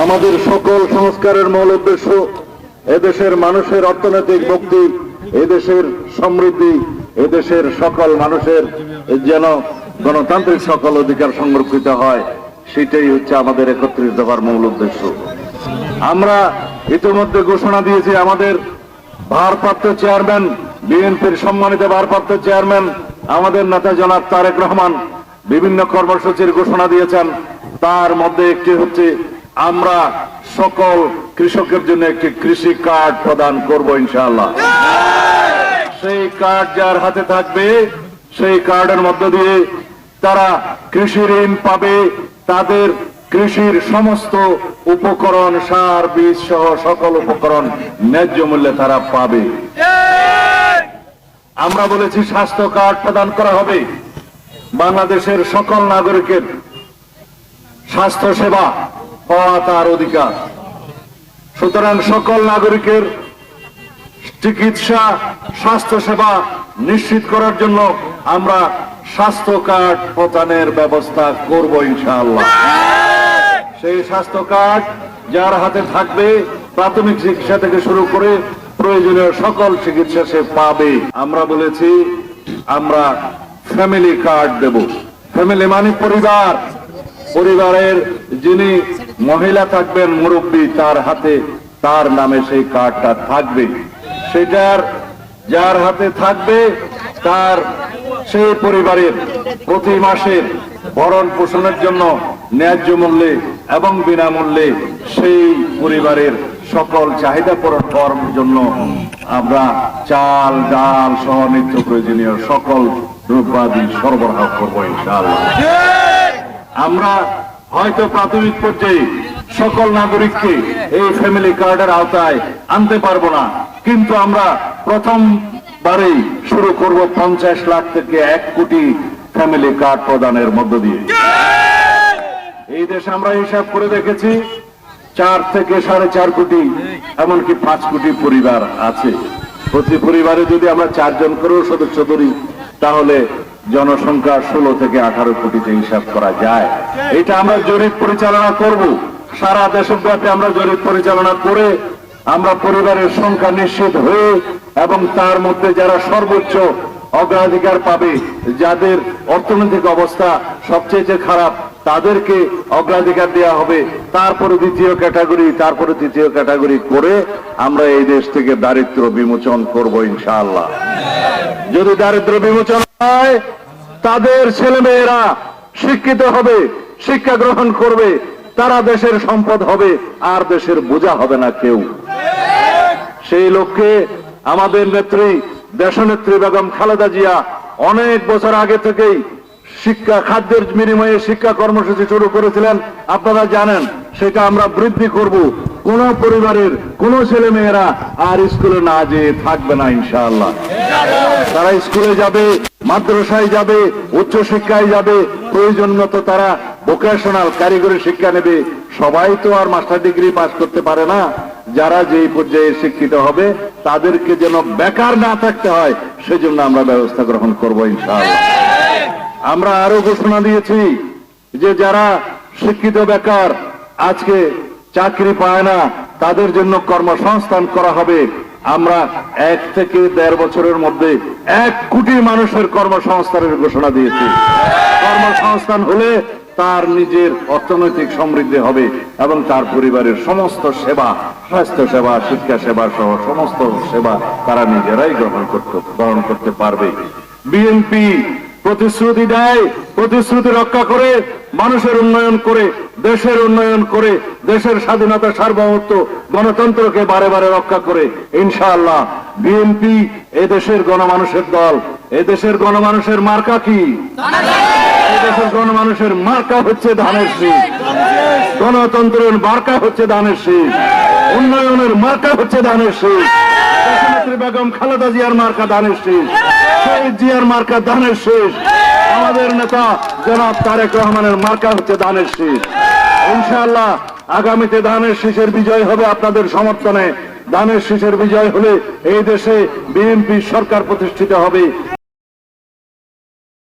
আমাদের সকল সংস্কারের মূল উদ্দেশ্য এদেশের মানুষের অর্থনৈতিক মুক্তি, এদেশের সমৃদ্ধি, এদেশের সকল মানুষের যেন গণতান্ত্রিক সকল অধিকার সংরক্ষিত হয়, সেটাই হচ্ছে আমাদের ৩১ দফার মূল উদ্দেশ্য। আমরা ইতিমধ্যে ঘোষণা দিয়েছি, আমাদের ভারপ্রাপ্ত চেয়ারম্যান, বিএনপির সম্মানিত ভারপ্রাপ্ত চেয়ারম্যান আমাদের নেতা জনাব তারেক রহমান বিভিন্ন কর্মসূচির ঘোষণা দিয়েছেন। তার মধ্যে একটি হচ্ছে আমরা সকল কৃষকের জন্য একটি কৃষি কার্ড প্রদান করব ইনশাআল্লাহ। সেই কার্ড যার হাতে থাকবে, সেই কার্ডের মধ্য দিয়ে তারা কৃষি ঋণ পাবে, তাদের কৃষির সমস্ত উপকরণ, সার, বীজ সহ সকল উপকরণ ন্যায্য মূল্যে তারা পাবে। আমরা বলেছি স্বাস্থ্য কার্ড প্রদান করা হবে। বাংলাদেশের সকল নাগরিকের স্বাস্থ্য সেবা পাওয়া তার অধিকার। সুতরাং সকল নাগরিকের চিকিৎসা, স্বাস্থ্য সেবা নিশ্চিত করার জন্য আমরা স্বাস্থ্য কার্ড প্রদানের ব্যবস্থা করব ইনশাআল্লাহ। সেই স্বাস্থ্য কার্ড যার হাতে থাকবে, প্রাথমিক চিকিৎসা থেকে শুরু করে প্রয়োজনীয় সকল চিকিৎসা সে পাবে। আমরা বলেছি আমরা ফ্যামিলি কার্ড দেব। ফ্যামিলি মানে পরিবার, পরিবারের যিনি মহিলা থাকবেন, মুরব্বী, তার হাতে তার নামে সেই কার্ডটা থাকবে। সেটার যার হাতে থাকবে তার সেই পরিবারের প্রতি মাসের ভরণ পোষণের জন্য ন্যায্য মূল্যে এবং বিনামূল্যে সেই পরিবারের সকল চাহিদা পূরণ করার জন্য আমরা চাল, ডাল সহ নিত্য প্রয়োজনীয় সকল দ্রব্যাদি সরবরাহ করবো ইনশাআল্লাহ। আমরা হয়তো প্রাথমিক পর্যায়ে সকল নাগরিককে এই ফ্যামিলি কার্ডের আওতায় আনতে পারবো না, কিন্তু আমরা প্রথমবারেই শুরু করব 50 লাখ থেকে 1 কোটি ফ্যামিলি কার্ড প্রদানের মধ্য দিয়ে। এই দেশে আমরা হিসাব করে দেখেছি 4 থেকে 4.5 কোটি, এমনকি 5 কোটি পরিবার আছে। প্রতি পরিবারে যদি আমরা 4 জন করেও সদস্য ধরি, তাহলে জনসংখ্যা 16 থেকে 18 কোটিতে হিসাব করা যায়। এটা আমরা জরিপ পরিচালনা করব, সারা দেশব্যাপী আমরা জরিপ পরিচালনা করে আমরা পরিবারের সংখ্যা নিশ্চিত হয়ে এবং তার মধ্যে যারা সর্বোচ্চ অগ্রাধিকার পাবে, যাদের অর্থনৈতিক অবস্থা সবচেয়ে খারাপ, তাদেরকে অগ্রাধিকার দেওয়া হবে। তারপরে দ্বিতীয় ক্যাটাগরি, তারপরে তৃতীয় ক্যাটাগরি করে আমরা এই দেশ থেকে দারিদ্র বিমোচন করব ইনশাআল্লাহ। যদি দারিদ্র বিমোচন হয়, তাদের ছেলেমেয়েরা শিক্ষিত হবে, শিক্ষা গ্রহণ করবে, তারা দেশের সম্পদ হবে, আর দেশের বোঝা হবে না কেউ। সেই লক্ষ্যে আমাদের নেত্রী, দেশনেত্রী বেগম খালেদা জিয়া অনেক বছর আগে থেকেই শিক্ষা, খাদ্যের বিনিময়ে শিক্ষা কর্মসূচি শুরু করেছিলেন। আপনারা জানেন, সেটা আমরা বৃদ্ধি করব। কোন পরিবারের কোন ছেলে মেয়েরা আর স্কুলে না যেয়ে থাকবে না ইনশাআল্লাহ। তারা স্কুলে যাবে, মাদ্রাসায় যাবে, উচ্চ শিক্ষায় যাবে, প্রয়োজন মতো তারা ভোকেশনাল কারিগরি শিক্ষা নেবে। সবাই তো আর মাস্টার ডিগ্রি পাস করতে পারে না। যারা যেই পর্যায়ে শিক্ষিত হবে তাদেরকে যেন বেকার না থাকতে হয়, সেজন্য আমরা ব্যবস্থা গ্রহণ করব ইনশাআল্লাহ। আমরা আরো ঘোষণা দিয়েছি যে যারা শিক্ষিত বেকার আজকে চাকরি পায় না, তাদের জন্য কর্মসংস্থান করা হবে। আমরা 1 থেকে 1.5 বছরের মধ্যে 1 কোটি মানুষের কর্মসংস্থানের ঘোষণা দিয়েছি। কর্মসংস্থান হলে তার নিজের অর্থনৈতিক সমৃদ্ধি হবে এবং তার পরিবারের সমস্ত সেবা, স্বাস্থ্য সেবা, শিক্ষা সেবা সহ সমস্ত সেবা তারা নিজেরাই গ্রহণ করতে পারবে। বিএনপি প্রতিশ্রুতি দেয়, প্রতিশ্রুতি রক্ষা করে, মানুষের উন্নয়ন করে, দেশের উন্নয়ন করে, দেশের স্বাধীনতা, সার্বভৌমত্ব, গণতন্ত্রকে বারে বারে রক্ষা করে। ইনশাআল্লাহ বিএনপি এদেশের গণমানুষের দল। এদেশের গণমানুষের মার্কা কি? এদেশের গণমানুষের মার্কা হচ্ছে ধানের শীষ। গণতন্ত্রের মার্কা হচ্ছে ধানের শীষ। উন্নয়নের মার্কা হচ্ছে ধানের শীষ। দেশনেত্রী বেগম খালেদা জিয়ার মার্কা ধানের শীষ। শহীদ জিয়ার মার্কা ধানের শীষ। আমাদের নেতা জনাব তারেক রহমানের মার্কা হচ্ছে ধানের শীষ। ইনশাআল্লাহ আগামীতে ধানের শীষের বিজয় হবে আপনাদের সমর্থনে। ধানের শীষের বিজয় হলে এই দেশে বিএনপি সরকার প্রতিষ্ঠিত হবে।